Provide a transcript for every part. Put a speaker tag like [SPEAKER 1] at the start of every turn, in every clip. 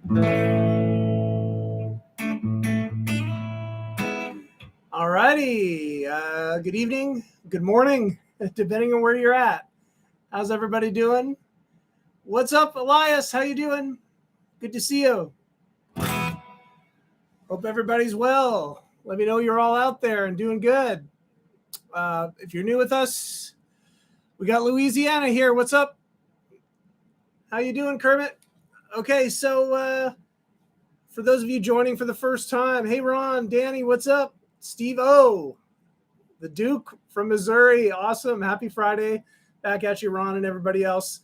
[SPEAKER 1] All righty. Good evening, good morning, depending on where you're at. How's everybody doing? What's up, Elias? How you doing? Good to see you. Hope everybody's well. Let me know you're all out there and doing good. If you're new with us, we got Louisiana here. What's up? How you doing, Kermit? Okay, so for those of you joining for the first time, hey, Ron, Danny, what's up? Steve O, the Duke from Missouri. Awesome. Happy Friday. Back at you, Ron, and everybody else.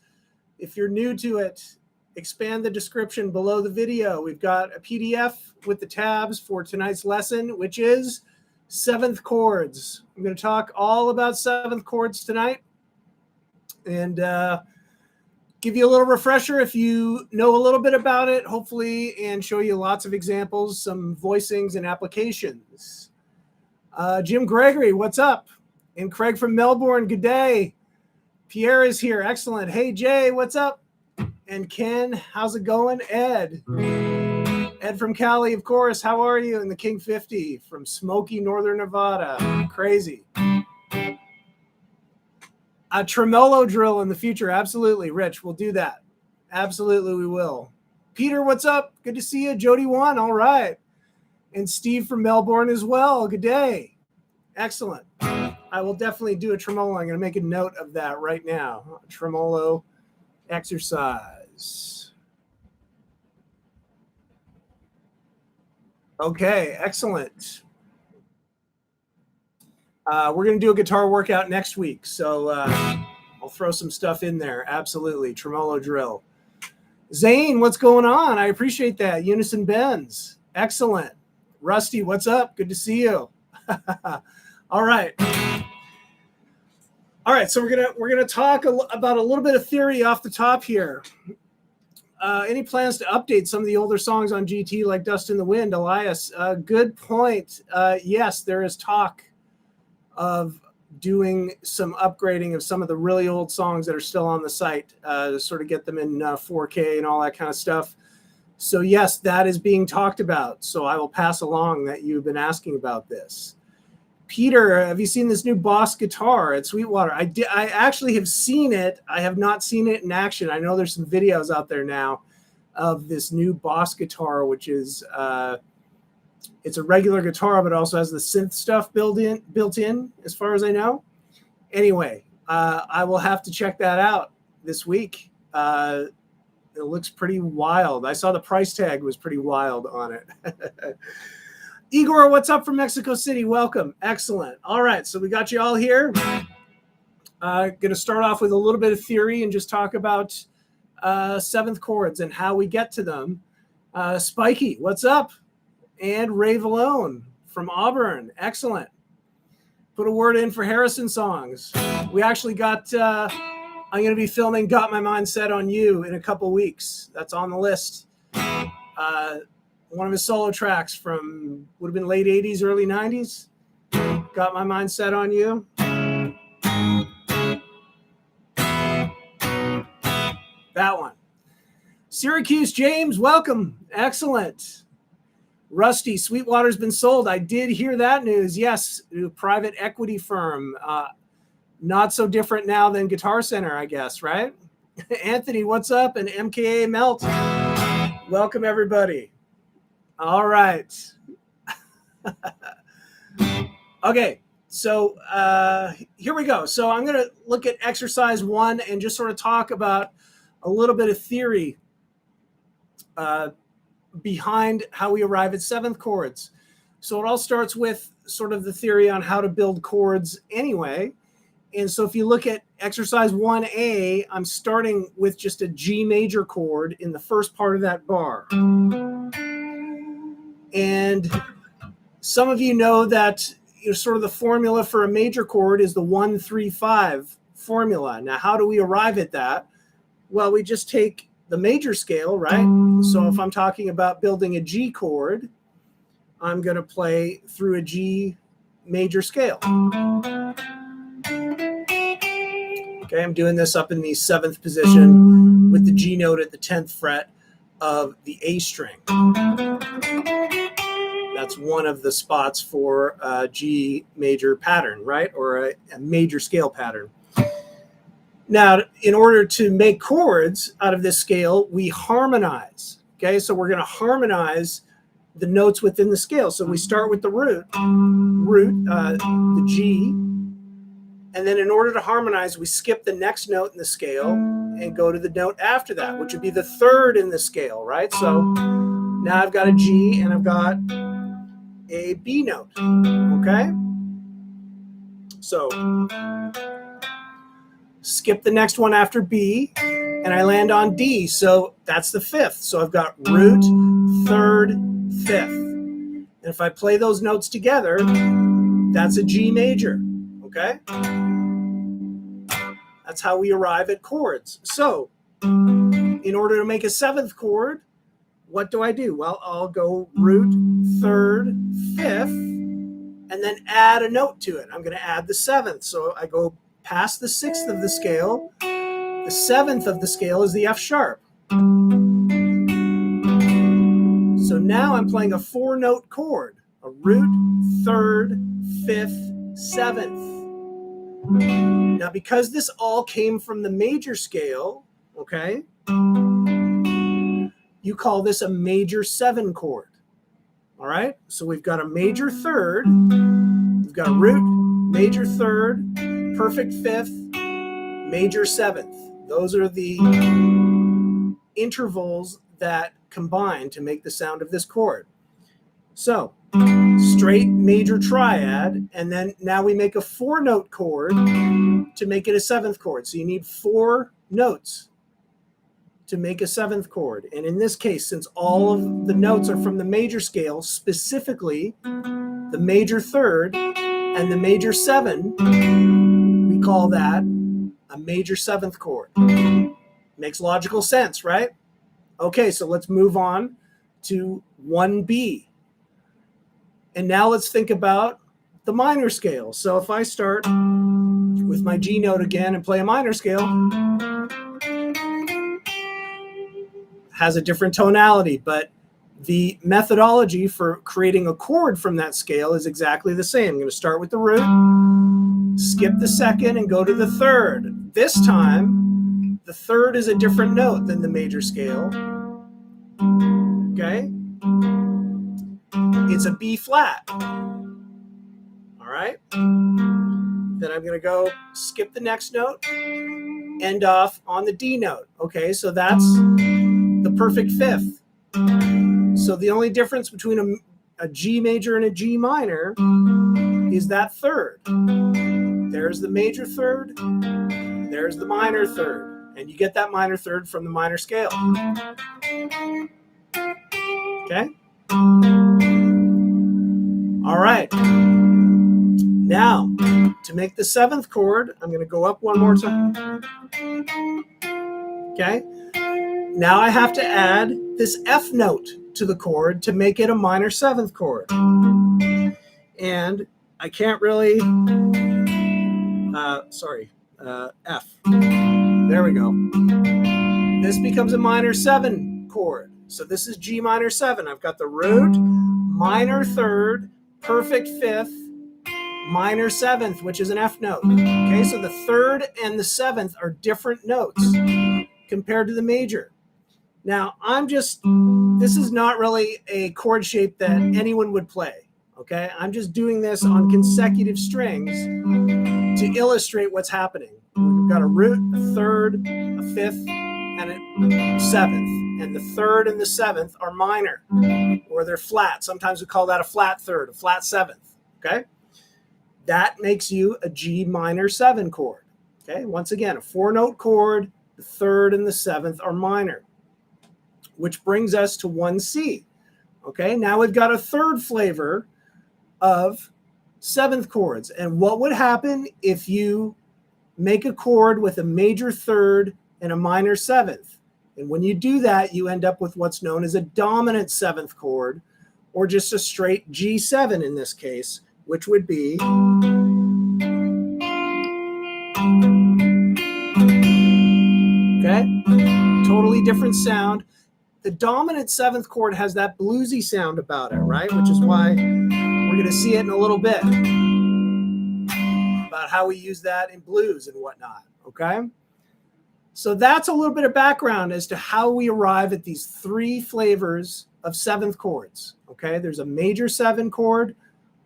[SPEAKER 1] If you're new to it, expand the description below the video. We've got a PDF with the tabs for tonight's lesson, which is 7th Chords. I'm going to talk all about 7th Chords tonight and give you a little refresher if you know a little bit about it, hopefully, and show you lots of examples, some voicings and applications. Jim Gregory, what's up? And Craig from Melbourne, good day. Pierre is here, excellent. Hey, Jay, what's up? And Ken, how's it going? Ed from Cali, of course. How are you? And the King 50 from smoky northern Nevada. Crazy. A tremolo drill in the future. Absolutely, Rich. We'll do that. Absolutely, we will. Peter, what's up? Good to see you. Jody 1. All right. And Steve from Melbourne as well. Good day. Excellent. I will definitely do a tremolo. I'm going to make a note of that right now. A tremolo exercise. Okay, excellent. We're going to do a guitar workout next week, so I'll throw some stuff in there. Absolutely. Tremolo drill. Zane, what's going on? I appreciate that. Unison bends. Excellent. Rusty, what's up? Good to see you. All right. All right, so we're gonna talk about a little bit of theory off the top here. Any plans to update some of the older songs on GT like Dust in the Wind, Elias? Good point. Yes, there is talk of doing some upgrading of some of the really old songs that are still on the site to sort of get them in 4K and all that kind of stuff. So yes, that is being talked about. So I will pass along that you've been asking about this. Peter, have you seen this new Boss guitar at Sweetwater? I actually have seen it. I have not seen it in action. I know there's some videos out there now of this new Boss guitar, which is it's a regular guitar, but it also has the synth stuff built in, as far as I know. Anyway, I will have to check that out this week. It looks pretty wild. I saw the price tag was pretty wild on it. Igor, what's up from Mexico City? Welcome. Excellent. All right, so we got you all here. Going to start off with a little bit of theory and just talk about 7th chords and how we get to them. Spiky, what's up? And Ray Valone from Auburn. Excellent. Put a word in for Harrison songs. We actually got, I'm going to be filming Got My Mind Set on You in a couple weeks. That's on the list. One of his solo tracks from would have been late 80s, early 90s. Got My Mind Set on You. That one. Syracuse James, welcome. Excellent. Rusty, Sweetwater's been sold. I did hear that news. Yes, to a private equity firm. Not so different now than Guitar Center, I guess, right? Anthony, what's up? And MKA Melt. Welcome, everybody. All right. Okay, so here we go. So I'm going to look at exercise 1 and just sort of talk about a little bit of theory behind how we arrive at 7th chords. So it all starts with sort of the theory on how to build chords anyway. And so if you look at exercise 1A, I'm starting with just a G major chord in the first part of that bar. And some of you know that sort of the formula for a major chord is the 1-3-5 formula. Now, how do we arrive at that? Well, we just take the major scale, right? So if I'm talking about building a G chord, I'm going to play through a G major scale. Okay, I'm doing this up in the 7th position with the G note at the 10th fret of the A string. That's one of the spots for a G major pattern, right? Or a major scale pattern. Now, in order to make chords out of this scale, we harmonize. Okay, so we're going to harmonize the notes within the scale. So we start with the root, the G, and then in order to harmonize, we skip the next note in the scale and go to the note after that, which would be the third in the scale, right? So now I've got a G and I've got a B note, okay? So skip the next one after B, and I land on D, so that's the fifth. So I've got root, third, fifth. And if I play those notes together, that's a G major, okay? That's how we arrive at chords. So in order to make a seventh chord, what do I do? Well, I'll go root, third, fifth, and then add a note to it. I'm going to add the seventh. So I go past the sixth of the scale. The seventh of the scale is the F sharp. So now I'm playing a four-note chord, a root, third, fifth, seventh. Now, because this all came from the major scale, okay, you call this a major seven chord. All right, so we've got a major third, we've got a root, major third, perfect fifth, major seventh. Those are the intervals that combine to make the sound of this chord. So straight major triad, and then now we make a four-note chord to make it a seventh chord. So you need four notes to make a seventh chord. And in this case, since all of the notes are from the major scale, specifically the major third and the major seven, we call that a major seventh chord. Makes logical sense, right? Okay, so let's move on to 1B. And now let's think about the minor scale. So if I start with my G note again and play a minor scale, has a different tonality, but the methodology for creating a chord from that scale is exactly the same. I'm going to start with the root, skip the second, and go to the third. This time, the third is a different note than the major scale. Okay? It's a B flat. All right? Then I'm going to go skip the next note, end off on the D note. Okay, so that's the perfect fifth. So the only difference between a G major and a G minor is that third. There's the major third, there's the minor third, and you get that minor third from the minor scale. Okay? All right. Now, to make the seventh chord, I'm going to go up one more time. Okay? Now I have to add this F note to the chord to make it a minor seventh chord. And I can't really, F. There we go. This becomes a minor seven chord. So this is G minor seven. I've got the root, minor third, perfect fifth, minor seventh, which is an F note. Okay, so the third and the seventh are different notes compared to the major. Now, this is not really a chord shape that anyone would play, okay? I'm just doing this on consecutive strings to illustrate what's happening. We've got a root, a third, a fifth, and a seventh. And the third and the seventh are minor, or they're flat. Sometimes we call that a flat third, a flat seventh, okay? That makes you a G minor seven chord, okay? Once again, a four-note chord, the third and the seventh are minor, which brings us to 1C. Okay, now we've got a third flavor of seventh chords. And what would happen if you make a chord with a major third and a minor seventh? And when you do that, you end up with what's known as a dominant seventh chord, or just a straight G7 in this case, which would be okay, totally different sound. the dominant 7th chord has that bluesy sound about it, right? Which is why we're going to see it in a little bit about how we use that in blues and whatnot, okay? So that's a little bit of background as to how we arrive at these 3 flavors of 7th chords, okay? There's a major 7 chord,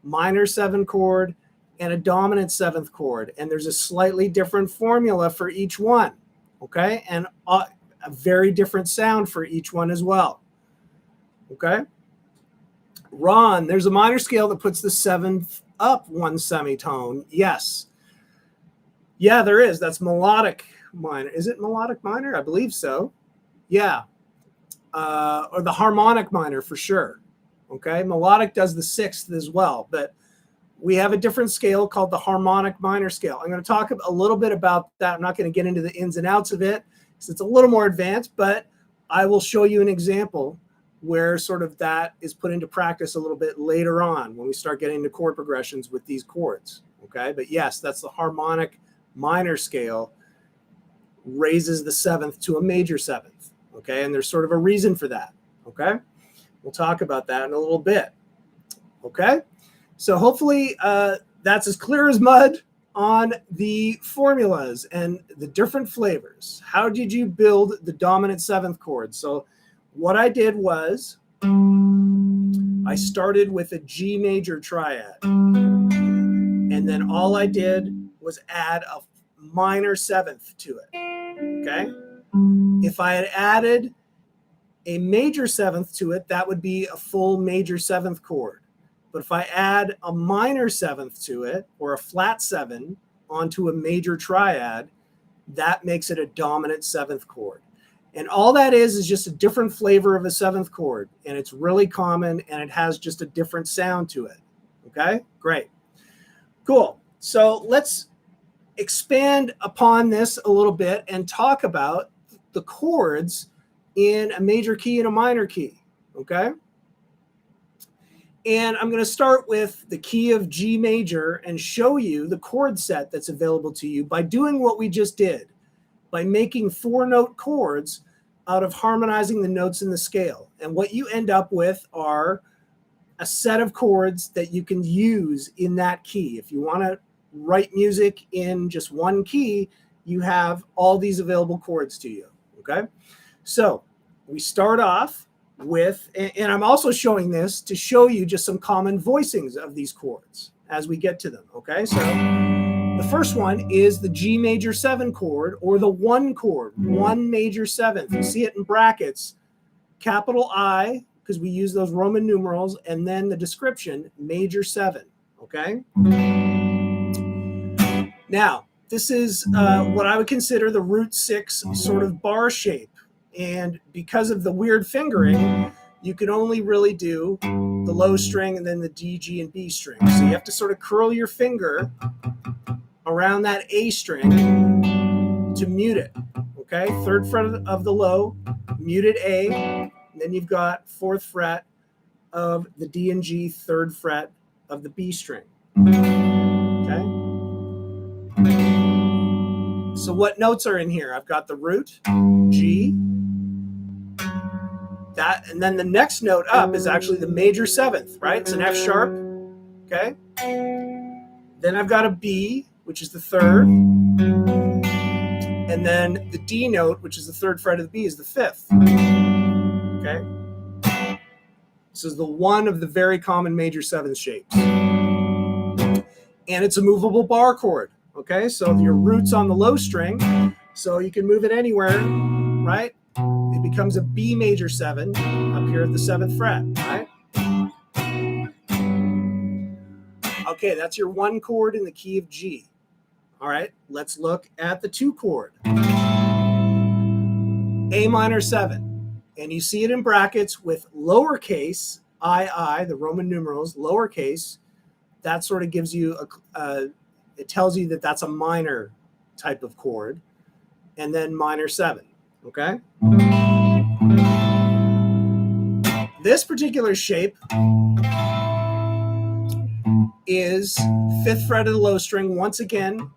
[SPEAKER 1] minor 7 chord, and a dominant 7th chord. And there's a slightly different formula for each one, okay? And a very different sound for each one as well, okay? Ron, there's a minor scale that puts the 7th up 1 semitone. Yes. Yeah, there is. That's melodic minor. Is it melodic minor? I believe so. Yeah. Or the harmonic minor for sure. Okay. Melodic does the 6th as well, but we have a different scale called the harmonic minor scale. I'm going to talk a little bit about that. I'm not going to get into the ins and outs of it because it's a little more advanced, but I will show you an example where sort of that is put into practice a little bit later on when we start getting into chord progressions with these chords. Okay. But yes, that's the harmonic minor scale, raises the 7th to a major 7th. Okay. And there's sort of a reason for that. Okay. We'll talk about that in a little bit. Okay. So hopefully that's as clear as mud on the formulas and the different flavors. How did you build the dominant 7th chord? So what I did was I started with a G major triad. And then all I did was add a minor 7th to it. Okay. If I had added a major 7th to it, that would be a full major 7th chord. But if I add a minor 7th to it, or a flat 7 onto a major triad, that makes it a dominant 7th chord. And all that is just a different flavor of a 7th chord. And it's really common, and it has just a different sound to it. Okay, great. Cool. So let's expand upon this a little bit and talk about the chords in a major key and a minor key. Okay. And I'm going to start with the key of G major and show you the chord set that's available to you by doing what we just did, by making 4-note chords out of harmonizing the notes in the scale. And what you end up with are a set of chords that you can use in that key. If you want to write music in just one key, you have all these available chords to you. Okay. So we start off with, and I'm also showing this to show you just some common voicings of these chords as we get to them. Okay. So the first one is the G major 7 chord, or the 1 chord, 1 major 7th. You see it in brackets, capital I, because we use those Roman numerals, and then the description, major 7. Okay. Now, this is what I would consider the root 6 sort of bar shape. And because of the weird fingering, you can only really do the low string and then the D, G, and B string. So you have to sort of curl your finger around that A string to mute it. Okay, 3rd fret of the low, muted A, and then you've got 4th fret of the D and G, 3rd fret of the B string. Okay. So what notes are in here? I've got the root, G, that, and then the next note up is actually the major 7th, right? It's an F sharp, okay? Then I've got a B, which is the 3rd, and then the D note, which is the 3rd fret of the B, is the 5th, okay? This is the one of the very common major 7th shapes. And it's a movable bar chord, okay? So if your root's on the low string, so you can move it anywhere, right? It becomes a B major 7 up here at the 7th fret, right? Okay, that's your 1 chord in the key of G. All right, let's look at the 2 chord. A minor 7. And you see it in brackets with lowercase I, the Roman numerals, lowercase. That sort of gives you, it tells you that that's a minor type of chord. And then minor 7, okay? This particular shape is 5th fret of the low string, once again,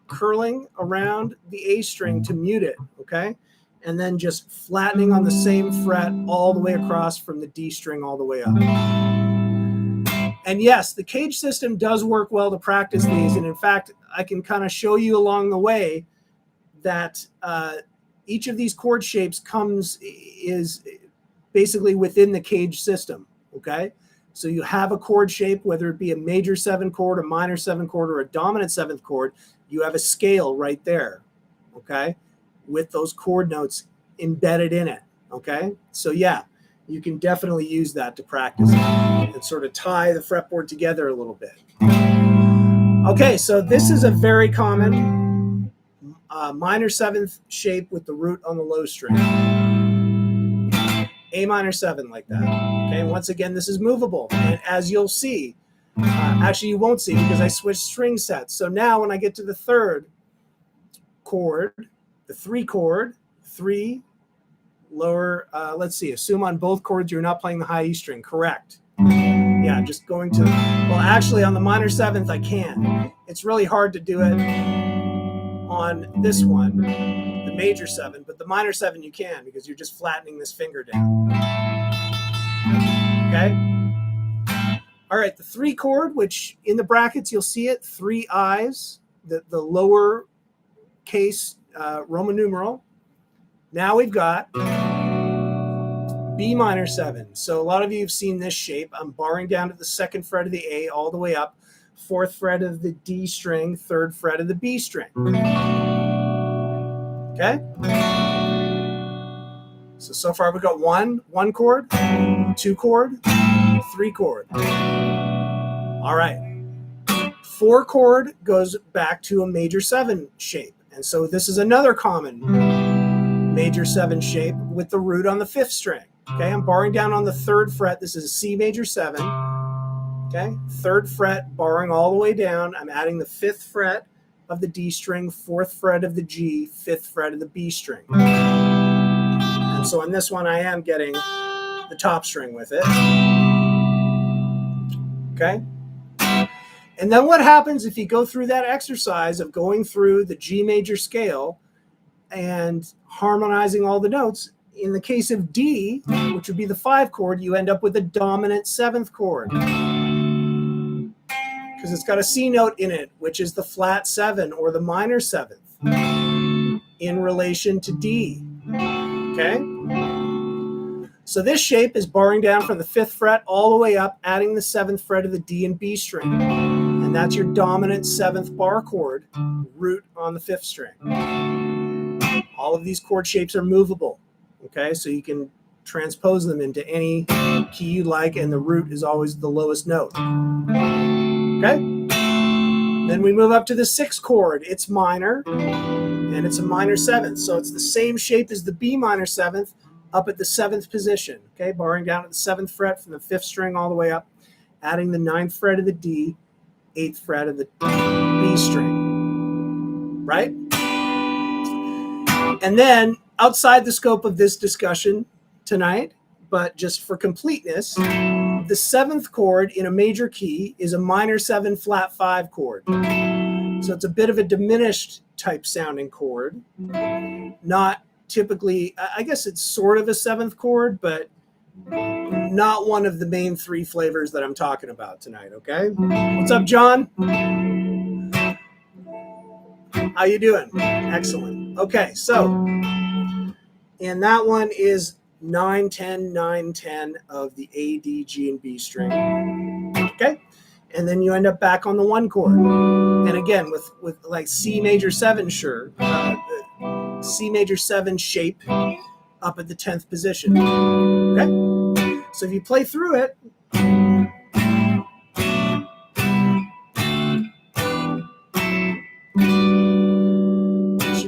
[SPEAKER 1] curling around the A string to mute it, okay? and then just flattening on the same fret all the way across from the D string all the way up. And yes, the cage system does work well to practice these. And in fact, I can kind of show you along the way that each of these chord shapes is basically within the cage system, okay? So you have a chord shape, whether it be a major 7 chord, a minor 7 chord, or a dominant 7th chord, you have a scale right there, okay? With those chord notes embedded in it, okay? So yeah, you can definitely use that to practice and sort of tie the fretboard together a little bit. Okay, so this is a very common minor 7th shape with the root on the low string. A minor 7 like that. Okay, and once again, this is movable. And as you'll see, actually you won't see because I switched string sets. So now when I get to the 3rd chord, the 3 chord, 3, lower, let's see, assume on both chords you're not playing the high E string, correct. Yeah, just going to, well actually on the minor 7th I can. It's really hard to do it on this one, the major 7, but the minor 7 you can because you're just flattening this finger down. Okay? All right, the 3 chord, which in the brackets you'll see it, 3 I's, the lower case Roman numeral. Now we've got B minor 7. So a lot of you have seen this shape. I'm barring down to the 2nd fret of the A all the way up, 4th fret of the D string, 3rd fret of the B string. Okay? So far we've got 1 chord, 2 chord, 3 chord. All right. 4 chord goes back to a major 7 shape. And so this is another common major 7 shape with the root on the 5th string. Okay, I'm barring down on the 3rd fret. This is a C major 7. Okay, 3rd fret, barring all the way down. I'm adding the 5th fret of the D string, 4th fret of the G, 5th fret of the B string. And so on this one, I am getting the top string with it. Okay. And then what happens if you go through that exercise of going through the G major scale and harmonizing all the notes? In the case of D, which would be the 5 chord, you end up with a dominant 7th chord because it's got a C note in it, which is the flat 7 or the minor 7th in relation to D. Okay? So this shape is barring down from the 5th fret all the way up, adding the 7th fret of the D and B string. And that's your dominant 7th bar chord, root on the 5th string. All of these chord shapes are movable. Okay, so you can transpose them into any key you like, and the root is always the lowest note. Okay? Then we move up to the 6th chord. It's minor, and it's a minor 7th. So it's the same shape as the B minor 7th up at the 7th position. Okay, barring down at the 7th fret from the 5th string all the way up, adding the 9th fret of the D, 8th fret of the B string. Right? And then, outside the scope of this discussion tonight, but just for completeness, the 7th chord in a major key is a minor 7 flat 5 chord. So it's a bit of a diminished type sounding chord. Not typically, I guess it's sort of a 7th chord, but not one of the main 3 flavors that I'm talking about tonight, okay? What's up, John? How you doing? Excellent. Okay, so, and that one is 9-10, 9-10 of the A, D, G, and B string. Okay, and then you end up back on the 1 chord. And again, with like C major 7, sure, C major 7 shape up at the 10th position. Okay, so if you play through it,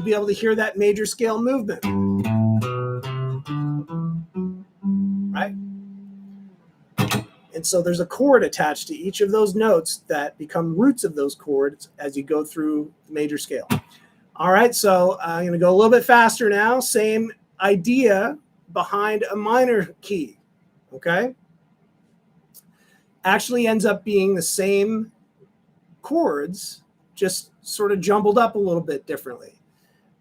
[SPEAKER 1] be able to hear that major scale movement, right? And so there's a chord attached to each of those notes that become roots of those chords as you go through the major scale. All right, so I'm going to go a little bit faster now. Same idea behind a minor key, okay? Actually ends up being the same chords, just sort of jumbled up a little bit differently.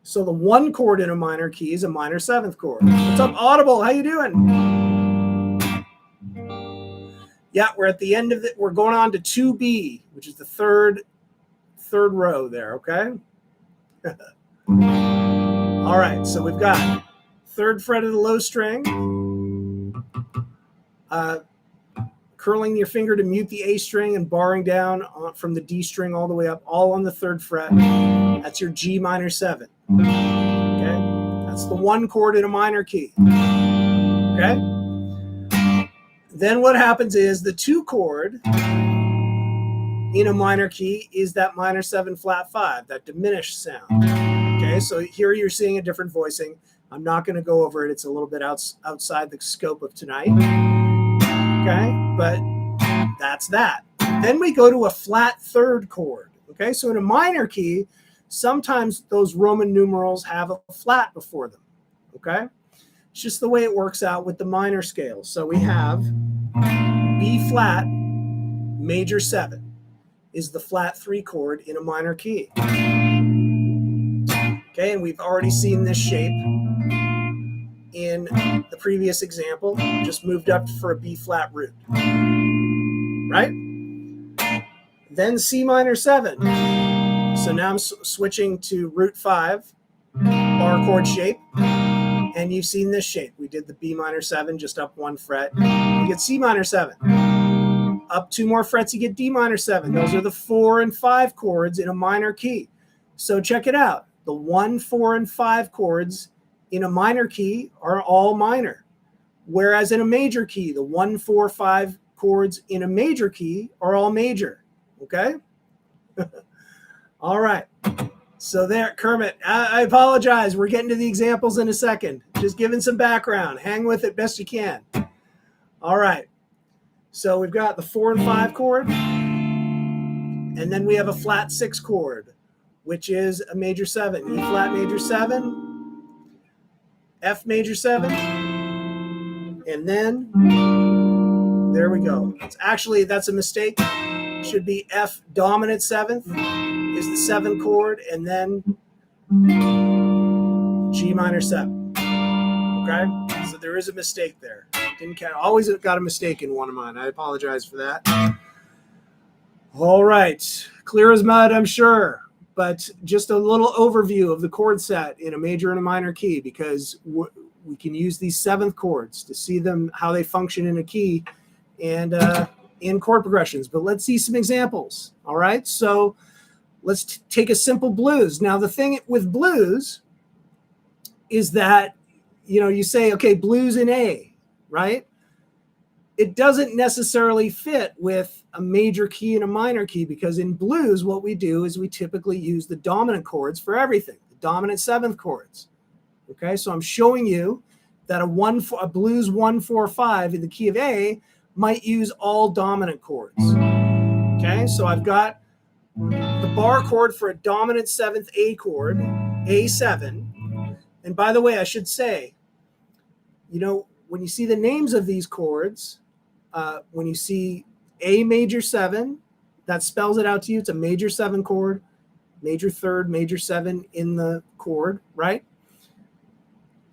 [SPEAKER 1] So the 1 chord in a minor key is a minor 7th chord. What's up, Audible? How you doing? Yeah, we're at the end of it. We're going on to 2B, which is the third row there, okay? All right, so we've got 3rd fret of the low string, curling your finger to mute the A string and barring down from the D string all the way up, all on the 3rd fret. That's your G minor 7. Okay, that's the 1 chord in a minor key. Okay, then what happens is the 2 chord in a minor key is that minor 7 flat 5, that diminished sound. Okay, so here you're seeing a different voicing. I'm not going to go over it. It's a little bit outside the scope of tonight. Okay, but that's that. Then we go to a flat 3rd chord. Okay, so in a minor key, sometimes those Roman numerals have a flat before them. Okay, it's just the way it works out with the minor scales. So we have B flat major 7 is the flat 3 chord in a minor key. Okay, and we've already seen this shape in the previous example. Just moved up for a B flat root. Right? Then C minor 7. So now I'm switching to root 5, bar chord shape. And you've seen this shape. We did the B minor 7, just up 1 fret. You get C minor 7. Up 2 more frets, you get D minor 7. Those are the 4 and 5 chords in a minor key. So check it out. The 1, 4, and 5 chords in a minor key are all minor. Whereas in a major key, the 1, 4, 5 chords in a major key are all major. Okay? All right. So there, Kermit, I apologize. We're getting to the examples in a second. Just giving some background. Hang with it best you can. All right. So we've got the 4 and 5 chord. And then we have a flat 6 chord, which is a major 7. E flat major 7, F major 7, and then there we go. That's a mistake. It should be F dominant 7th is the 7 chord, and then G minor 7. Okay? So there is a mistake there. Didn't count. Always got a mistake in one of mine. I apologize for that. All right. Clear as mud, I'm sure. But just a little overview of the chord set in a major and a minor key, because we can use these 7th chords to see them, how they function in a key and in chord progressions. But let's see some examples. All right. So let's take a simple blues. Now, the thing with blues is that, you say, okay, blues in A, right? It doesn't necessarily fit with a major key and a minor key, because in blues, what we do is we typically use the dominant chords for everything, the dominant 7th chords. Okay, so I'm showing you that a blues 1, 4, 5 in the key of A might use all dominant chords. Okay, so I've got the bar chord for a dominant 7th A chord, A7. And by the way, I should say, when you see the names of these chords, when you see A major 7, that spells it out to you. It's a major 7 chord, major 3rd, major 7 in the chord, right?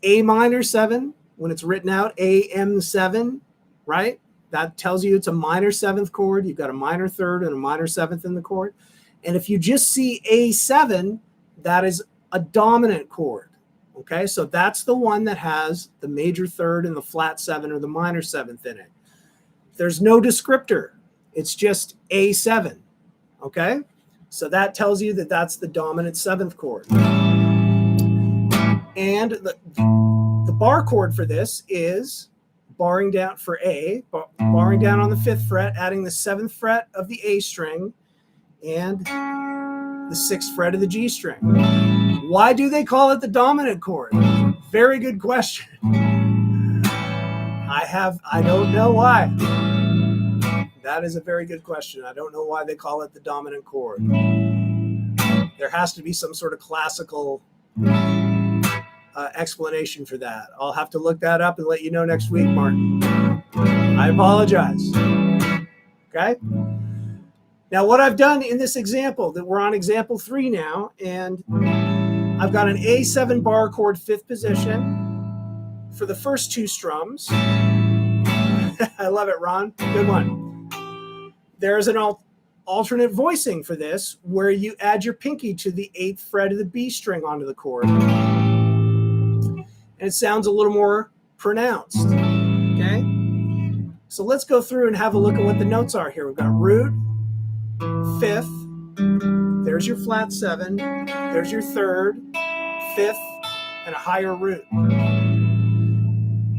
[SPEAKER 1] A minor 7, when it's written out, AM7, right? That tells you it's a minor 7th chord. You've got a minor 3rd and a minor 7th in the chord. And if you just see A7, that is a dominant chord. Okay, so that's the one that has the major 3rd and the flat 7 or the minor 7th in it. There's no descriptor. It's just A7. Okay, so that tells you that that's the dominant 7th chord. And the bar chord for this is barring down for A, barring down on the 5th fret, adding the 7th fret of the A string and the 6th fret of the G string. Why do they call it the dominant chord? Very good question. I don't know why. That is a very good question. I don't know why they call it the dominant chord. There has to be some sort of classical explanation for that. I'll have to look that up and let you know next week, Martin. I apologize. Okay? Now, what I've done in this example, that we're on example 3 now, and I've got an A7 bar chord 5th position for the first 2 strums. I love it, Ron. Good one. There's an alternate voicing for this where you add your pinky to the 8th fret of the B string onto the chord. And it sounds a little more pronounced. Okay? So let's go through and have a look at what the notes are here. We've got root, 5th, there's your flat 7, there's your 3rd, 5th, and a higher root.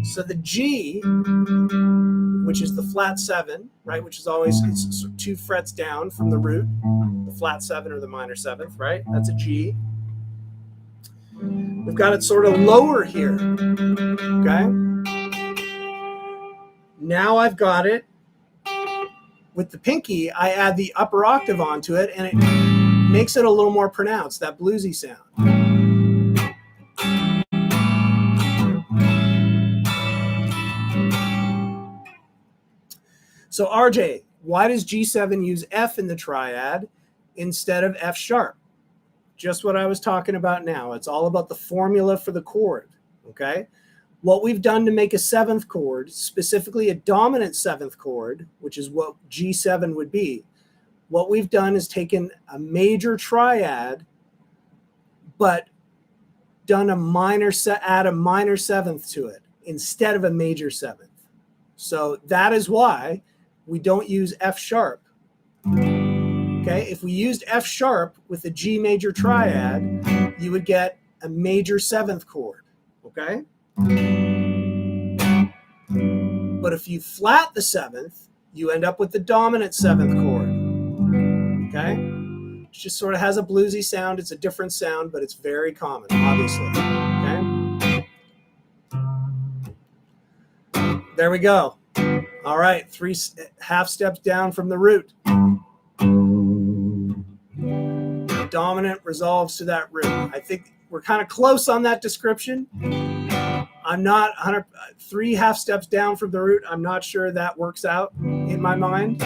[SPEAKER 1] So the G, which is the flat 7, right, which is always it's 2 frets down from the root, the flat 7 or the minor 7th, right? That's a G. We've got it sort of lower here, okay? Now I've got it. With the pinky, I add the upper octave onto it, and it makes it a little more pronounced, that bluesy sound. So RJ, why does G7 use F in the triad instead of F sharp? Just what I was talking about now. It's all about the formula for the chord, okay? What we've done to make a 7th chord, specifically a dominant 7th chord, which is what G7 would be, what we've done is taken a major triad, but done a minor add a minor 7th to it instead of a major 7th. So that is why we don't use F sharp. Okay, if we used F sharp with a G major triad, you would get a major 7th chord. Okay? But if you flat the 7th, you end up with the dominant 7th chord. Okay? It just sort of has a bluesy sound. It's a different sound, but it's very common, obviously. Okay? There we go. All right, 3 half steps down from the root. The dominant resolves to that root. I think we're kind of close on that description. I'm not 3 half steps down from the root. I'm not sure that works out in my mind,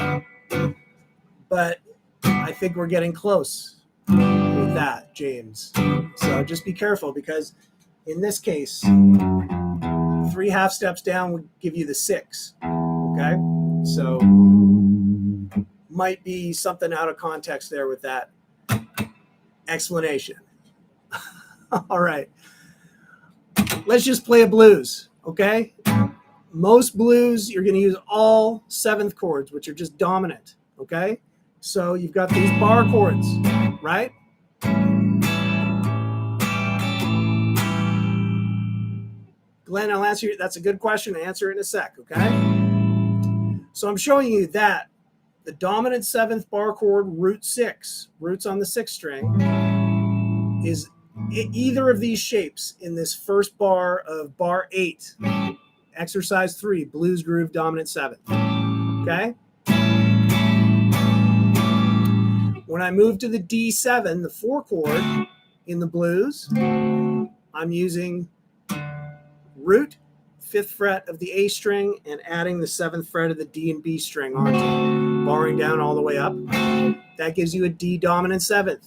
[SPEAKER 1] but I think we're getting close with that, James. So just be careful, because in this case, 3 half steps down would give you the 6. Okay, so might be something out of context there with that explanation. All right. Let's just play a blues, okay? Most blues, you're going to use all 7th chords, which are just dominant, okay? So you've got these bar chords, right? Glenn, I'll answer you. That's a good question. I'll answer it in a sec, okay? So I'm showing you that the dominant 7th bar chord, root 6, roots on the 6th string, is either of these shapes in this first bar of bar 8, exercise 3, blues groove dominant 7th. Okay? When I move to the D7, the 4 chord in the blues, I'm using root, 5th fret of the A string, and adding the 7th fret of the D and B string onto it, barring down all the way up. That gives you a D dominant 7th.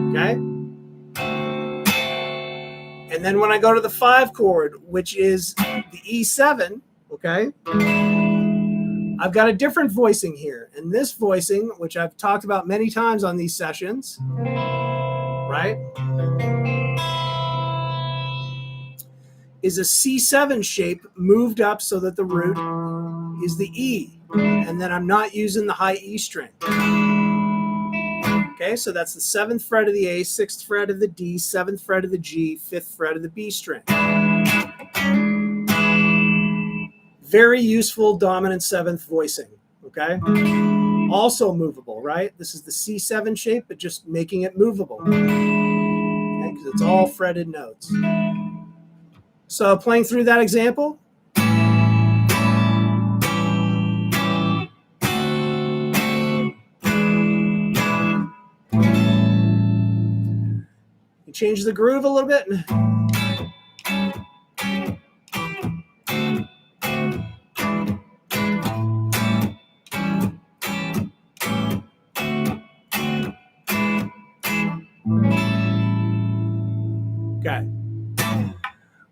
[SPEAKER 1] Okay? And then when I go to the 5 chord, which is the E7, okay, I've got a different voicing here. And this voicing, which I've talked about many times on these sessions, right, is a C7 shape moved up so that the root is the E. And then I'm not using the high E string. Okay, so that's the 7th fret of the A, 6th fret of the D, 7th fret of the G, 5th fret of the B string. Very useful dominant 7th voicing, okay? Also movable, right? This is the C7 shape, but just making it movable. Okay, because it's all fretted notes. So playing through that example. You change the groove a little bit.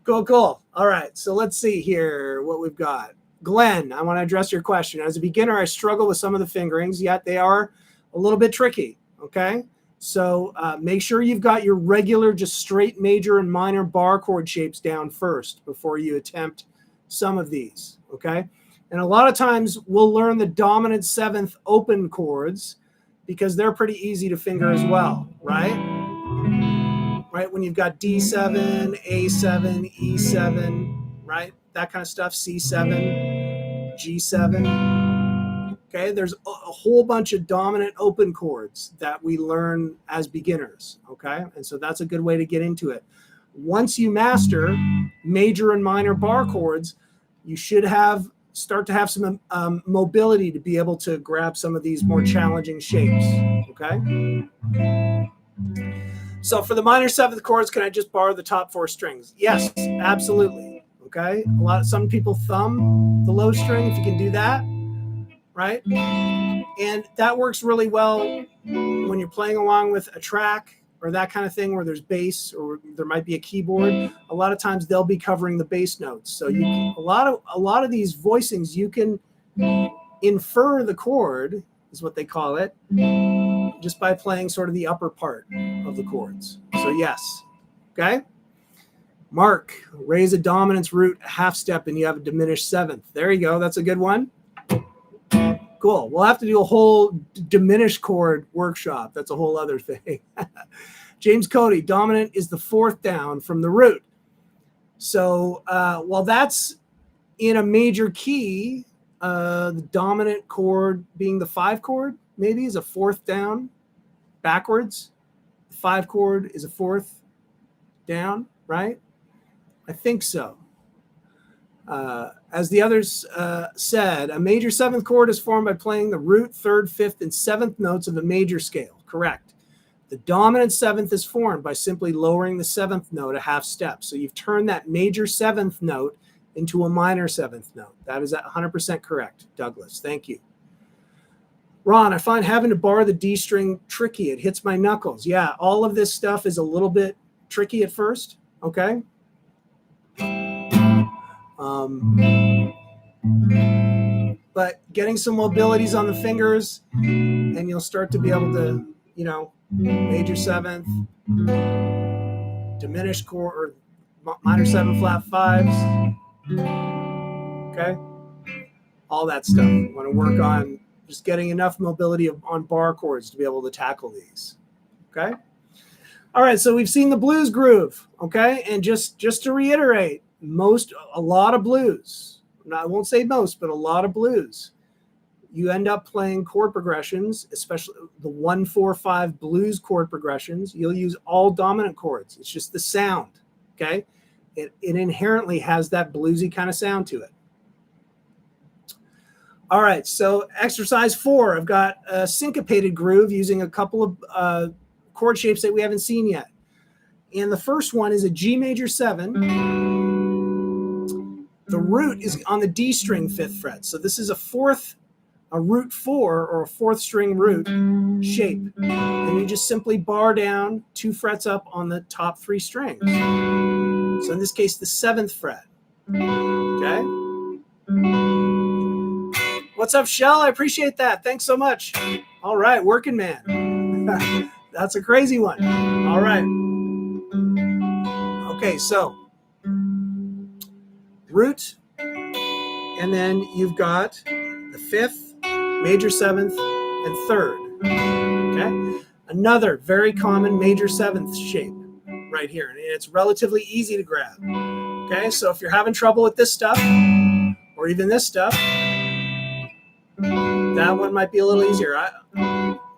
[SPEAKER 1] Cool. All right. So let's see here what we've got. Glenn, I want to address your question. As a beginner, I struggle with some of the fingerings, yet they are a little bit tricky. Okay. So make sure you've got your regular, just straight major and minor bar chord shapes down first before you attempt some of these. Okay. And a lot of times we'll learn the dominant seventh open chords because they're pretty easy to finger as well, right? Right, when you've got D7, A7, E7, right? That kind of stuff, C7, G7. Okay, there's a whole bunch of dominant open chords that we learn as beginners, okay? And so that's a good way to get into it. Once you master major and minor bar chords, you should start to have some mobility to be able to grab some of these more challenging shapes, okay? So for the minor seventh chords, can I just borrow the top four strings? Yes, absolutely. Okay. Some people thumb the low string if you can do that, right? And that works really well when you're playing along with a track or that kind of thing where there's bass or there might be a keyboard. A lot of times they'll be covering the bass notes. So you can, a lot of these voicings, you can infer the chord, is what they call it, just by playing sort of the upper part of the chords. So yes, okay. Mark, raise a dominance root a half step and you have a diminished seventh. There you go. That's a good one. Cool. We'll have to do a whole diminished chord workshop. That's a whole other thing. James Cody, dominant is the fourth down from the root. So while that's in a major key, the dominant chord being the 5 chord maybe is a fourth down backwards. The 5 chord is a fourth down, right? I think so. As the others said, a major 7th chord is formed by playing the root, 3rd, 5th, and 7th notes of a major scale. Correct. The dominant 7th is formed by simply lowering the 7th note a half step. So you've turned that major 7th note into a minor 7th note. That is 100% correct, Douglas. Thank you. Ron, I find having to bar the D string tricky. It hits my knuckles. Yeah, all of this stuff is a little bit tricky at first, okay? But getting some mobilities on the fingers, and you'll start to be able to, major 7th, diminished chord, or minor 7 flat 5s, okay? All that stuff. You want to work on just getting enough mobility on bar chords to be able to tackle these, okay? All right, so we've seen the blues groove, okay? And just to reiterate, a lot of blues, I won't say most, but a lot of blues, you end up playing chord progressions, especially the 1-4-5 blues chord progressions. You'll use all dominant chords. It's just the sound, okay? It inherently has that bluesy kind of sound to it. All right, so exercise 4, I've got a syncopated groove using a couple of chord shapes that we haven't seen yet. And the first one is a G major 7. The root is on the D string 5th fret. So this is a root 4 or a 4th string root shape. And you just simply bar down 2 frets up on the top 3 strings. So in this case, the 7th fret. Okay. What's up, Shell? I appreciate that. Thanks so much. All right, working man. That's a crazy one. All right. Okay, so root, and then you've got the 5th, major 7th, and 3rd. Okay. Another very common major 7th shape right here, and it's relatively easy to grab. Okay, so if you're having trouble with this stuff, or even this stuff, that one might be a little easier.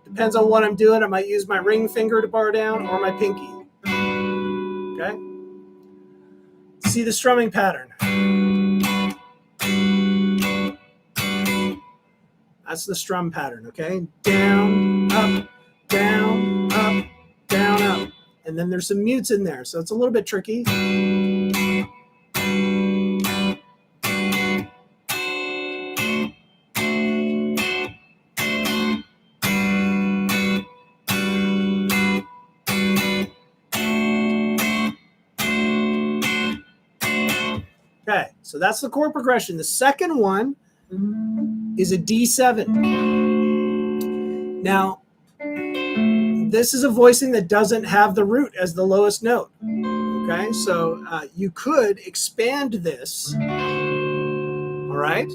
[SPEAKER 1] Depends on what I'm doing. I might use my ring finger to bar down or my pinky. Okay? See the strumming pattern. That's the strum pattern, okay? Down, up, down, up, down, up. And then there's some mutes in there, so it's a little bit tricky. So that's the chord progression. The second one is a D7. Now, this is a voicing that doesn't have the root as the lowest note. Okay, so you could expand this, all right,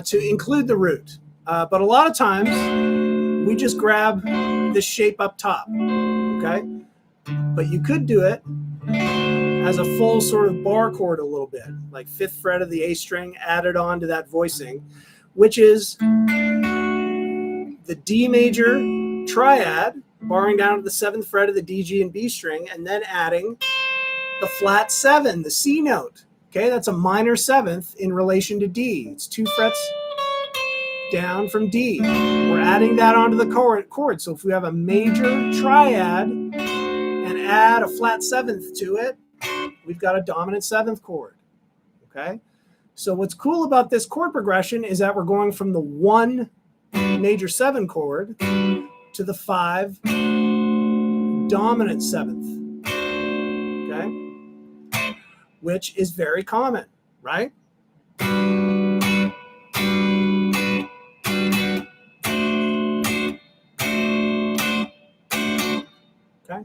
[SPEAKER 1] to include the root. But a lot of times, we just grab this shape up top, okay? But you could do it as a full sort of bar chord a little bit, like 5th fret of the A string added on to that voicing, which is the D major triad, barring down to the 7th fret of the D, G, and B string, and then adding the flat 7, the C note. Okay, that's a minor 7th in relation to D. It's 2 frets down from D. We're adding that onto the chord. So if we have a major triad and add a flat 7th to it, we've got a dominant 7th chord. Okay, so what's cool about this chord progression is that we're going from the 1 major 7 chord to the 5 dominant 7th. Okay, which is very common, right? Okay,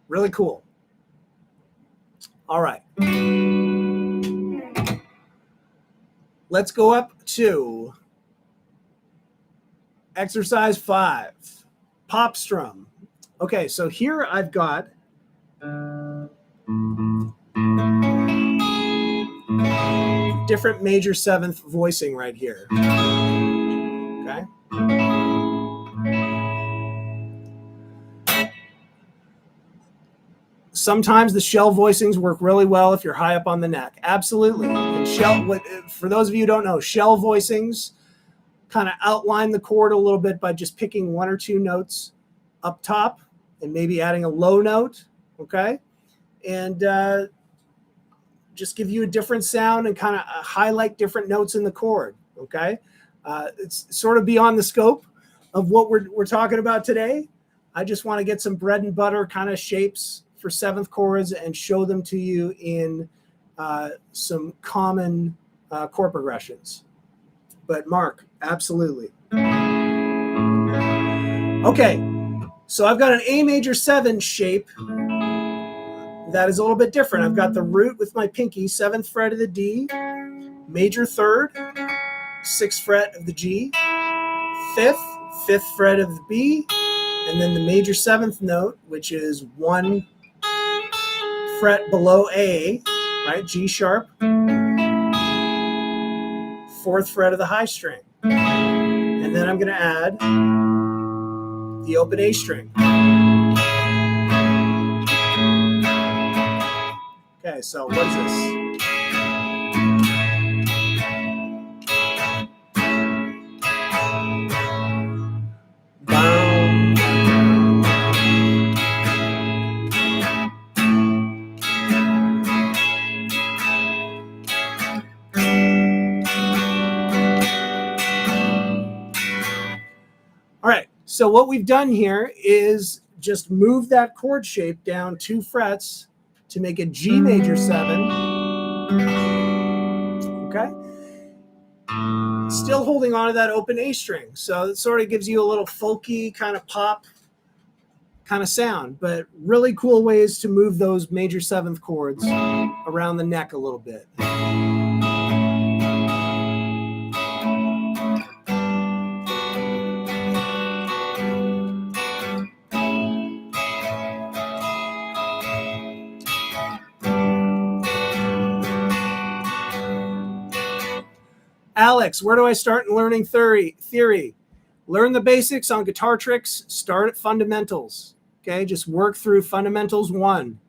[SPEAKER 1] really cool. All right. Let's go up to exercise 5, pop strum. Okay, so here I've got different major 7th voicing right here. Okay. Sometimes the shell voicings work really well if you're high up on the neck. Absolutely. And for those of you who don't know, shell voicings kind of outline the chord a little bit by just picking 1 or 2 notes up top and maybe adding a low note, okay? And just give you a different sound and kind of highlight different notes in the chord, okay? It's sort of beyond the scope of what we're talking about today. I just want to get some bread and butter kind of shapes for 7th chords and show them to you in some common chord progressions. But Mark, absolutely. Okay, so I've got an A major 7 shape that is a little bit different. I've got the root with my pinky, 7th fret of the D, major 3rd, 6th fret of the G, 5th fret of the B, and then the major 7th note, which is 1 fret below A, right? G sharp, 4th fret of the high string. And then I'm going to add the open A string. Okay, so what is this? All right, so what we've done here is just move that chord shape down 2 frets to make a G major 7. Okay? Still holding on to that open A string. So it sort of gives you a little folky kind of pop kind of sound, but really cool ways to move those major 7th chords around the neck a little bit. Alex, where do I start in learning theory? Learn the basics on guitar tricks. Start at fundamentals. Okay, just work through fundamentals 1.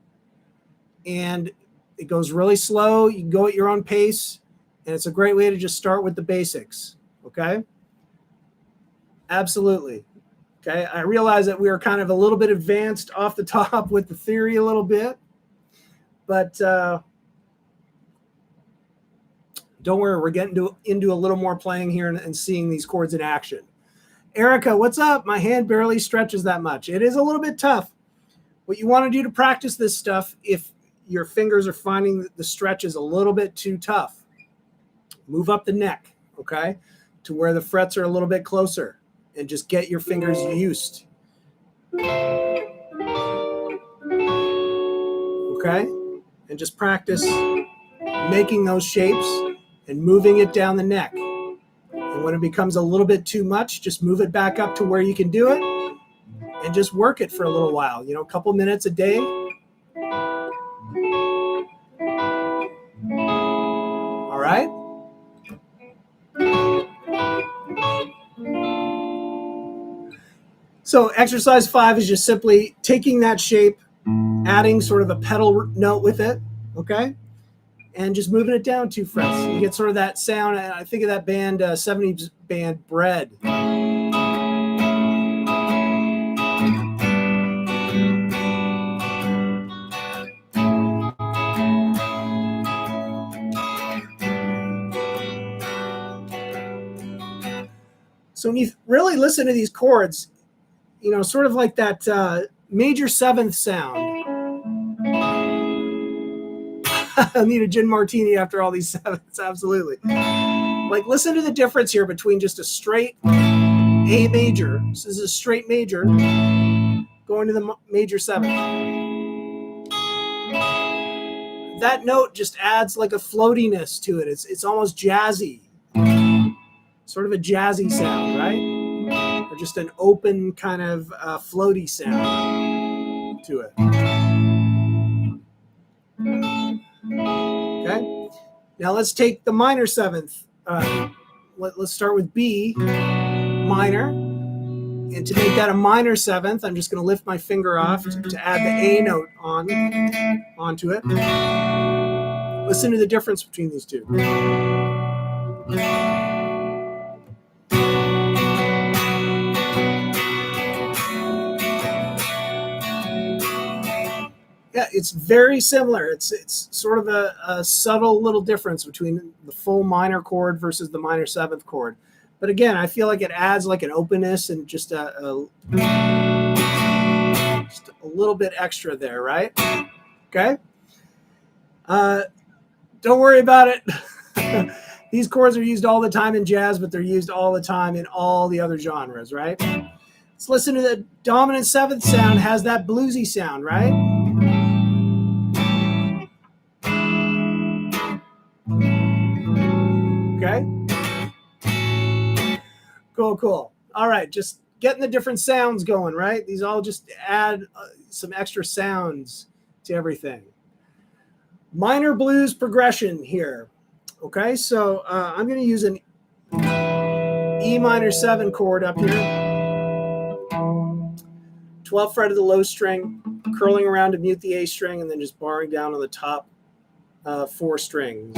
[SPEAKER 1] And it goes really slow. You can go at your own pace. And it's a great way to just start with the basics. Okay? Absolutely. Okay, I realize that we are kind of a little bit advanced off the top with the theory a little bit. But don't worry, we're getting into a little more playing here and seeing these chords in action. Erica, what's up? My hand barely stretches that much. It is a little bit tough. What you want to do to practice this stuff, if your fingers are finding that the stretch is a little bit too tough, move up the neck, okay, to where the frets are a little bit closer, and just get your fingers used. Okay, and just practice making those shapes and moving it down the neck. And when it becomes a little bit too much, just move it back up to where you can do it and just work it for a little while, a couple minutes a day. All right. So exercise 5 is just simply taking that shape, adding sort of a pedal note with it, okay? And just moving it down 2 frets. You get sort of that sound. I think of that band, 70s band Bread. So when you really listen to these chords, sort of like that major 7th sound. I need a gin martini after all these 7ths, absolutely. Like, listen to the difference here between just a straight A major. This is a straight major going to the major 7th. That note just adds like a floatiness to it. It's almost jazzy. Sort of a jazzy sound, right? Or just an open kind of floaty sound to it. Okay. Now let's take the minor 7th. Let's start with B minor. And to make that a minor 7th, I'm just going to lift my finger off to add the A note onto it. Listen to the difference between these two. Yeah, it's very similar. It's sort of a subtle little difference between the full minor chord versus the minor 7th chord. But again, I feel like it adds like an openness and just a little bit extra there, right? Okay. Don't worry about it. These chords are used all the time in jazz, but they're used all the time in all the other genres, right? Let's listen to the dominant 7th sound. Has that bluesy sound, right? Okay. Cool. All right, just getting the different sounds going, right? These all just add some extra sounds to everything. Minor blues progression here. Okay, so I'm going to use an E minor 7 chord up here. 12th fret of the low string, curling around to mute the A string, and then just barring down on the top 4 strings.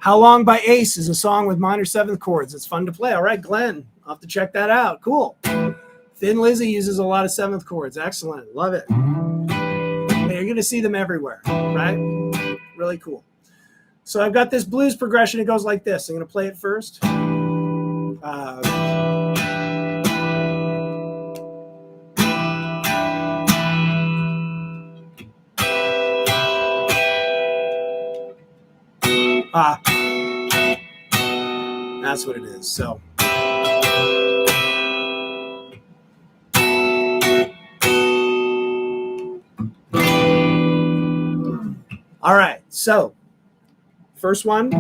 [SPEAKER 1] How Long by Ace is a song with minor 7th chords. It's fun to play. All right, Glenn, I'll have to check that out. Cool. Thin Lizzy uses a lot of 7th chords. Excellent. Love it. Hey, you're going to see them everywhere, right? Really cool. So I've got this blues progression. It goes like this. I'm going to play it first. That's what it is. So. All right. So first one,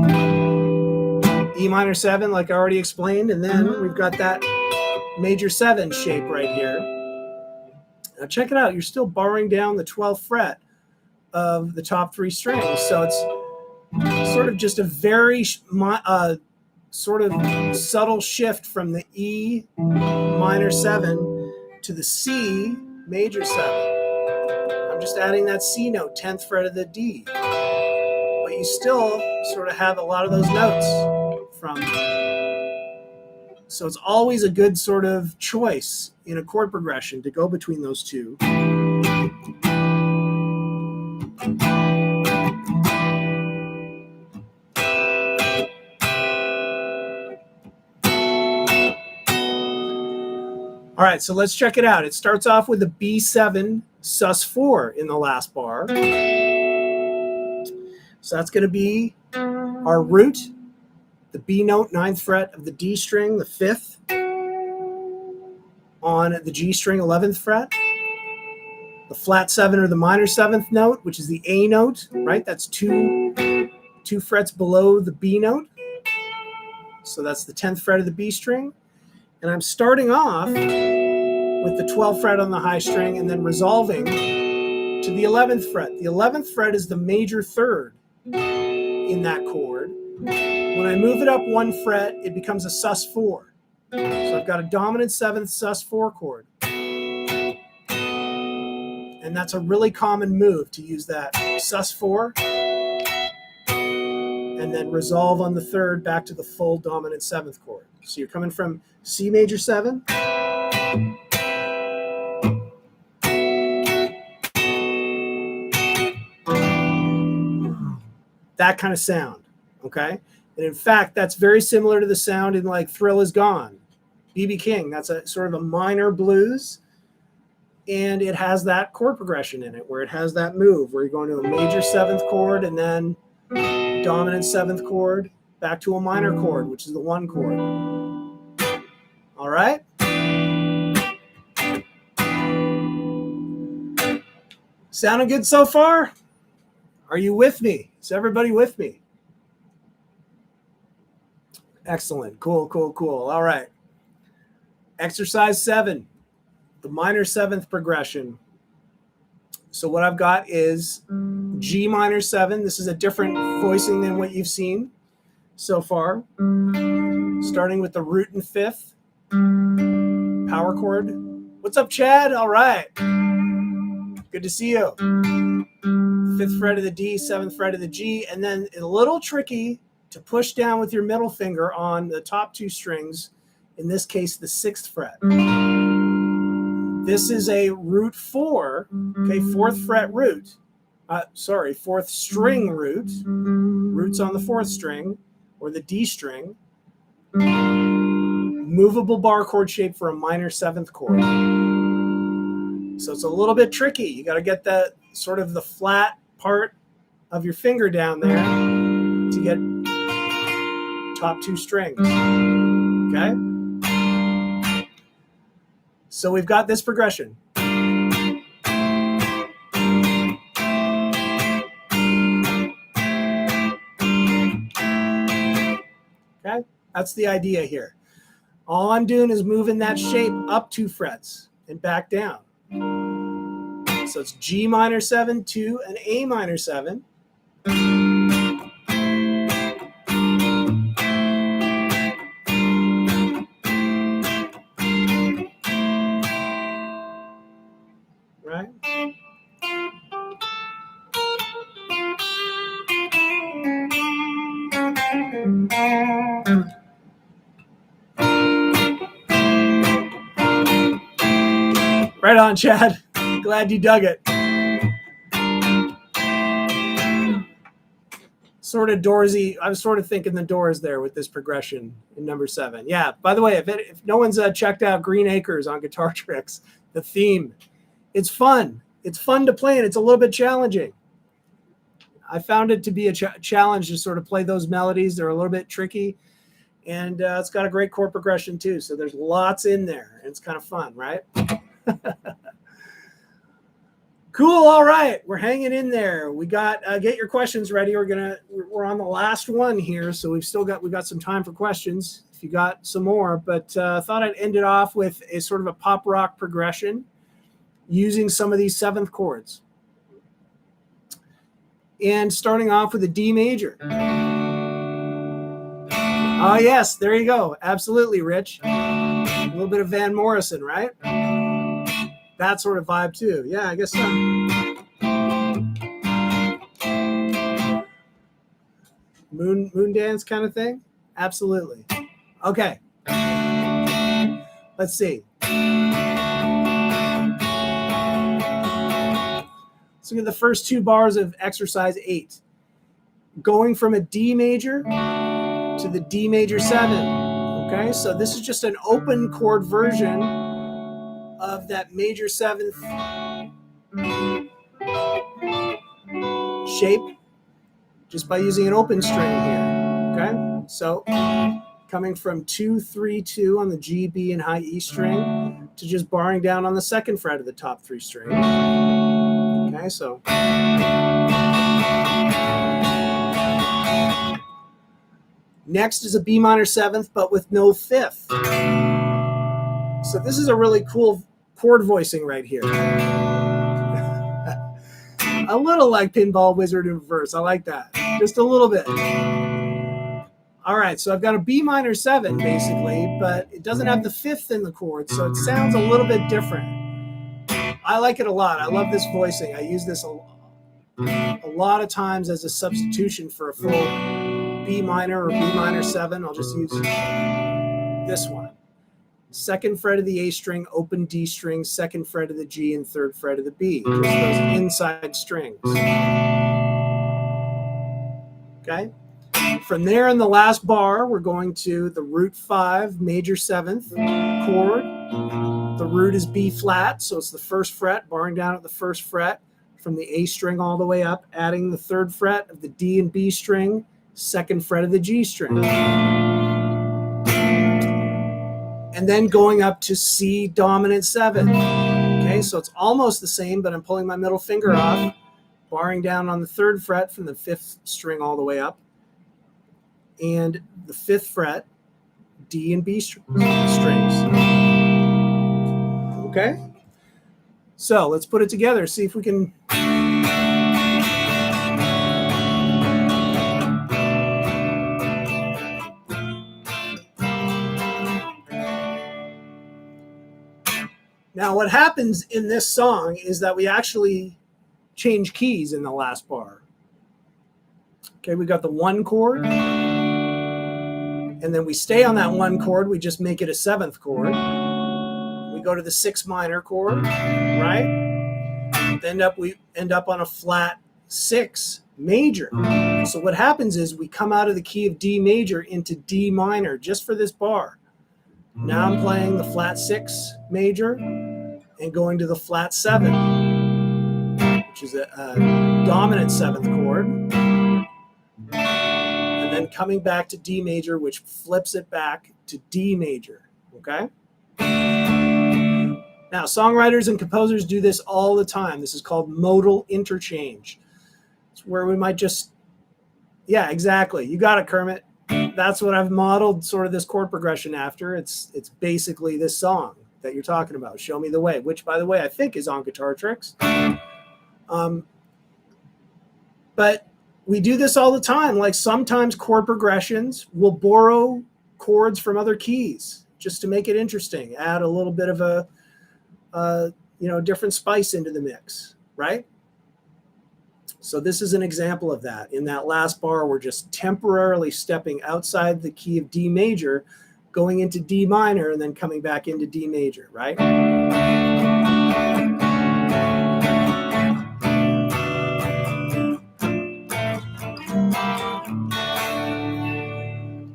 [SPEAKER 1] E minor 7, like I already explained. And then we've got that major 7 shape right here. Now check it out. You're still barring down the 12th fret of the top 3 strings. So it's sort of just a very sort of subtle shift from the E minor 7 to the C major 7. I'm just adding that C note, 10th fret of the D. But you still sort of have a lot of those notes from. So it's always a good sort of choice in a chord progression to go between those two. All right, so let's check it out. It starts off with a B7 sus4 in the last bar. So that's going to be our root, the B note, 9th fret of the D string, the 5th on the G string, 11th fret. The flat 7 or the minor 7th note, which is the A note, right? That's two frets below the B note. So that's the 10th fret of the B string. And I'm starting off with the 12th fret on the high string and then resolving to the 11th fret. The 11th fret is the major third in that chord. When I move it up 1 fret, it becomes a sus4. So I've got a dominant 7th sus4 chord. And that's a really common move, to use that sus4 and then resolve on the 3rd back to the full dominant 7th chord. So you're coming from C major 7, that kind of sound, okay? And in fact, that's very similar to the sound in like Thrill Is Gone, B.B. King. That's a sort of a minor blues. And it has that chord progression in it, where it has that move, where you're going to a major 7th chord and then dominant 7th chord back to a minor chord, which is the 1 chord. All right? Sounding good so far? Are you with me? Is everybody with me? Excellent. Cool, cool, cool. All right. Exercise 7. The minor 7th progression. So what I've got is G minor 7. This is a different voicing than what you've seen so far. Starting with the root and 5th power chord. What's up, Chad? All right. Good to see you. 5th fret of the D, 7th fret of the G, and then a little tricky to push down with your middle finger on the top 2 strings, in this case, the 6th fret. This is a root 4, okay, 4th fret root. 4th string root. Root's on the 4th string, or the D string. Movable bar chord shape for a minor 7th chord. So it's a little bit tricky. You got to get that sort of the flat part of your finger down there to get top 2 strings, okay? So we've got this progression. Okay, that's the idea here. All I'm doing is moving that shape up 2 frets and back down. So it's G minor 7 to an A minor 7. Right? Right on, Chad. Glad you dug it. Sort of Doorsy. I was sort of thinking the Doors there with this progression in number 7. Yeah, by the way, if no one's checked out Green Acres on Guitar Tricks, the theme, it's fun. It's fun to play, and it's a little bit challenging. I found it to be a challenge to sort of play those melodies. They're a little bit tricky, and it's got a great chord progression too. So there's lots in there, and it's kind of fun, right? Cool. All right, we're hanging in there. We got get your questions ready. We're on the last one here, so we've got some time for questions if you got some more. But I thought I'd end it off with a sort of a pop rock progression using some of these 7th chords, and starting off with a D major. Oh yes, there you go. Absolutely, Rich. A little bit of Van Morrison, right? That sort of vibe too. Yeah, I guess so. Moon dance kind of thing? Absolutely. Okay. Let's see. Let's look at the first 2 bars of exercise 8. Going from a D major to the D major 7. Okay, so this is just an open chord version of that major 7th shape just by using an open string here. Okay, so coming from 2, 3, 2 on the G, B, and high E string to just barring down on the second fret of the top 3 strings. Okay, so next is a B minor 7th, but with no 5th. So this is a really cool chord voicing right here. A little like Pinball Wizard in reverse. I like that. Just a little bit. All right, so I've got a B minor 7 basically, but it doesn't have the 5th in the chord, so it sounds a little bit different. I like it a lot. I love this voicing. I use this a lot of times as a substitution for a full B minor or B minor 7. I'll just use this one. Second fret of the A string, open D string, second fret of the G, and third fret of the B. Just those inside strings. Okay? From there in the last bar, we're going to the root 5 major 7th chord. The root is B flat, so it's the first fret, barring down at the first fret from the A string all the way up, adding the third fret of the D and B string, second fret of the G string. And then going up to C dominant 7. Okay, so it's almost the same, but I'm pulling my middle finger off, barring down on the third fret from the 5th string all the way up, and the 5th fret, D and B strings. Okay, so let's put it together, see if we can. Now, what happens in this song is that we actually change keys in the last bar. Okay, we got the 1 chord, and then we stay on that 1 chord. We just make it a 7th chord. We go to the 6 minor chord, right? We end up on a flat 6 major. So what happens is we come out of the key of D major into D minor just for this bar. Now I'm playing the flat 6 major and going to the flat 7, which is a dominant 7th chord, and then coming back to D major, which flips it back to D major, okay? Now, songwriters and composers do this all the time. This is called modal interchange. It's where we might just, yeah, exactly. You got it, Kermit. That's what I've modeled sort of this chord progression after. It's basically this song that you're talking about, Show Me the Way, which, by the way, I think is on Guitar Tricks. But we do this all the time. Like sometimes chord progressions will borrow chords from other keys just to make it interesting, add a little bit of a different spice into the mix, right? So this is an example of that. In that last bar, we're just temporarily stepping outside the key of D major, going into D minor, and then coming back into D major, right? Now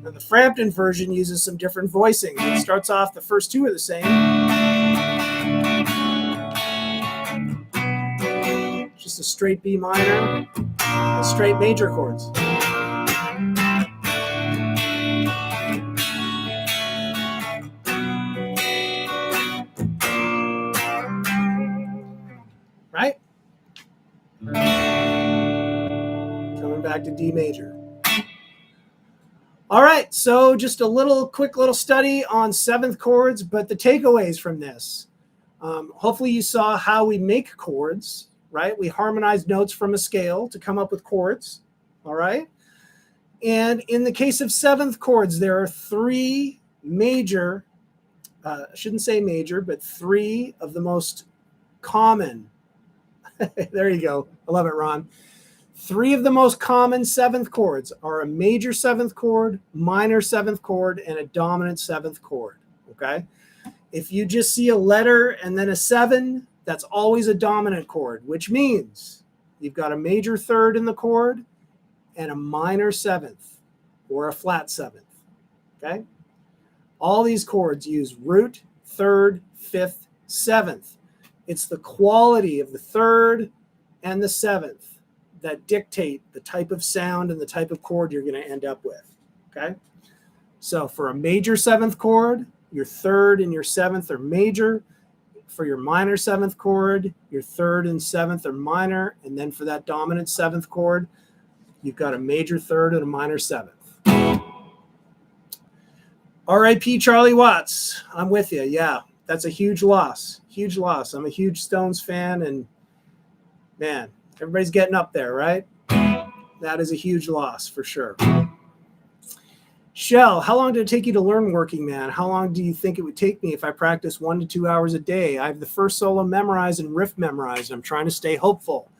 [SPEAKER 1] the Frampton version uses some different voicings. It starts off, the first 2 are the same. Just a straight B minor and straight major chords. Right? Coming back to D major. All right, so just a quick little study on 7th chords, but the takeaways from this. Hopefully you saw how we make chords, right? We harmonize notes from a scale to come up with chords, all right? And in the case of 7th chords, there are 3 major, I shouldn't say major, but 3 of the most common. There you go. I love it, Ron. 3 of the most common 7th chords are a major 7th chord, minor 7th chord, and a dominant 7th chord, okay? If you just see a letter and then a 7, that's always a dominant chord, which means you've got a major 3rd in the chord and a minor 7th or a flat 7th, okay? All these chords use root, 3rd, 5th, 7th. It's the quality of the third and the seventh that dictate the type of sound and the type of chord you're going to end up with. Okay. So for a major seventh chord, your third and your seventh are major. For your minor seventh chord, your third and seventh are minor. And then for that dominant seventh chord, you've got a major third and a minor seventh. R.I.P. Charlie Watts. I'm with you. Yeah, that's a huge loss. Huge loss. I'm a huge Stones fan, and man, everybody's getting up there, right? That is a huge loss for sure. Shell, how long did it take you to learn Working Man? How long do you think it would take me if I practice 1 to 2 hours a day? I have the first solo memorized and riff memorized. I'm trying to stay hopeful.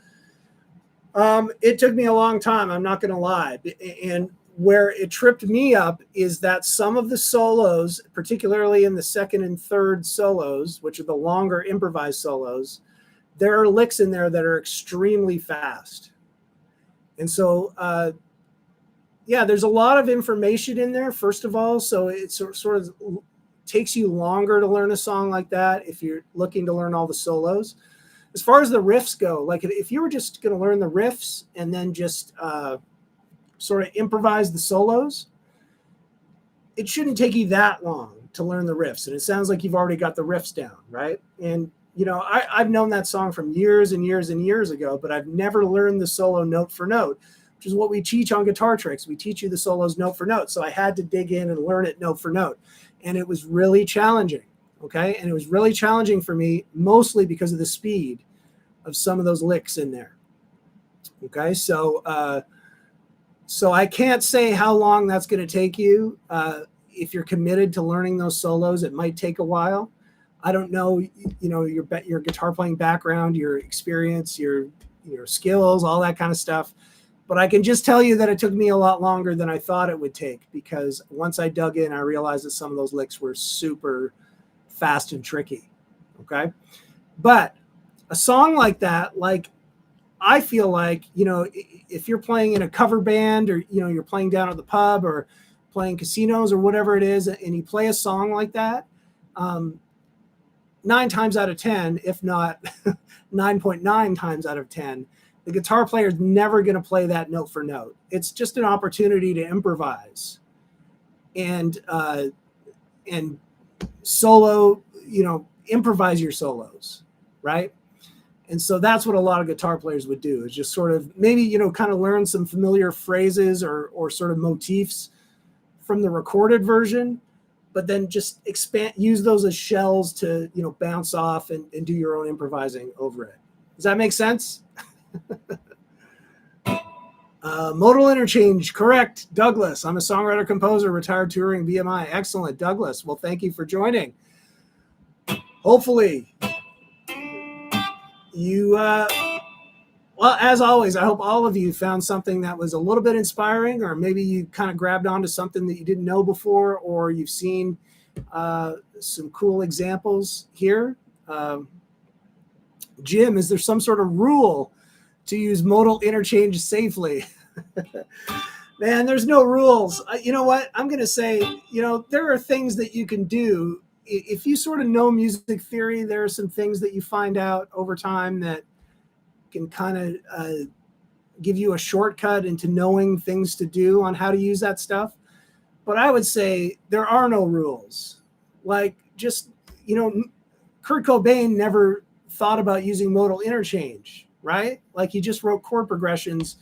[SPEAKER 1] It took me a long time. I'm not going to lie. And where it tripped me up is that some of the solos, particularly in the second and third solos, which are the longer improvised solos, there are licks in there that are extremely fast. And so, yeah, there's a lot of information in there, first of all. So it sort of takes you longer to learn a song like that if you're looking to learn all the solos. As far as the riffs go, like if you were just going to learn the riffs and then just sort of improvise the solos, it shouldn't take you that long to learn the riffs. And it sounds like you've already got the riffs down, right? And, you know, I've known that song from years and years and years ago, but I've never learned the solo note for note, which is what we teach on Guitar Tricks. We teach you the solos note for note. So I had to dig in and learn it note for note. And it was really challenging, okay? And it was really challenging for me, mostly because of the speed of some of those licks in there, okay? So I can't say how long that's going to take you. If you're committed to learning those solos, it might take a while. I don't know, you know, your guitar playing background, your experience, your skills, all that kind of stuff. But I can just tell you that it took me a lot longer than I thought it would take, because once I dug in, I realized that some of those licks were super fast and tricky. Okay. But a song like that, like, I feel like, you know, if you're playing in a cover band, or, you know, you're playing down at the pub or playing casinos or whatever it is, and you play a song like that, 9 times out of 10, if not 9.9 times out of 10, the guitar player is never going to play that note for note. It's just an opportunity to improvise and solo, you know, improvise your solos, right? And so that's what a lot of guitar players would do, is just sort of maybe, you know, kind of learn some familiar phrases or sort of motifs from the recorded version, but then just use those as shells to, you know, bounce off and do your own improvising over it. Does that make sense? Modal interchange, correct. Douglas, I'm a songwriter, composer, retired touring BMI. Excellent, Douglas. Well, thank you for joining. Hopefully you, well, as always, I hope all of you found something that was a little bit inspiring, or maybe you kind of grabbed onto something that you didn't know before, or you've seen some cool examples here. Jim, is there some sort of rule to use modal interchange safely? Man, there's no rules. You know what? I'm going to say, you know, there are things that you can do. If you sort of know music theory, there are some things that you find out over time that can kind of give you a shortcut into knowing things to do on how to use that stuff. But I would say there are no rules. Like, just, you know, Kurt Cobain never thought about using modal interchange, right? Like, he just wrote chord progressions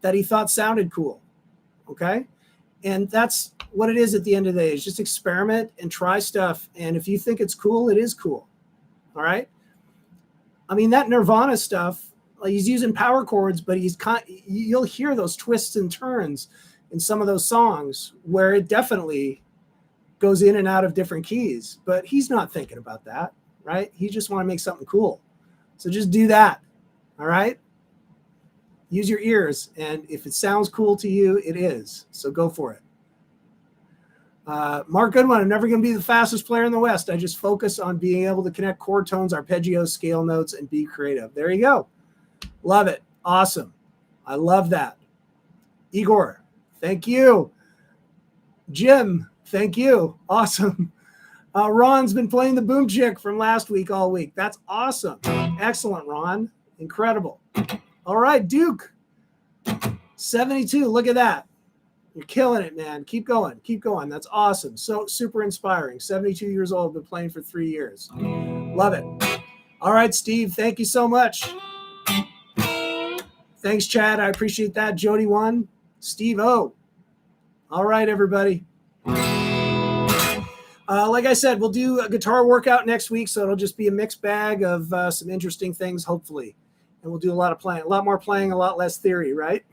[SPEAKER 1] that he thought sounded cool, okay? And that's what it is at the end of the day, is just experiment and try stuff. And if you think it's cool, it is cool, all right? I mean, that Nirvana stuff, like, he's using power chords, but you'll hear those twists and turns in some of those songs where it definitely goes in and out of different keys, but he's not thinking about that, right? He just want to make something cool. So just do that, all right? Use your ears, and if it sounds cool to you, it is. So go for it. Mark Goodwin, I'm never going to be the fastest player in the West. I just focus on being able to connect chord tones, arpeggios, scale notes, and be creative. There you go. Love it. Awesome. I love that. Igor, thank you. Jim, thank you. Awesome. Ron's been playing the boom chick from last week all week. That's awesome. Excellent, Ron. Incredible. All right, Duke. 72. Look at that. You're killing it, man. Keep going. Keep going. That's awesome. So super inspiring. 72 years old, been playing for 3 years. Love it. All right, Steve. Thank you so much. Thanks, Chad. I appreciate that. Jody 1. Steve O. All right, everybody. Like I said, we'll do a guitar workout next week, so it'll just be a mixed bag of some interesting things, hopefully. And we'll do a lot of playing, a lot more playing, a lot less theory, right?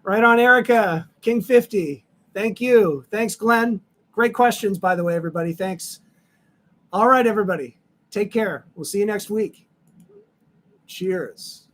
[SPEAKER 1] Right on, Erica. King 50. Thank you. Thanks, Glenn. Great questions, by the way, everybody. Thanks. All right, everybody. Take care. We'll see you next week. Cheers.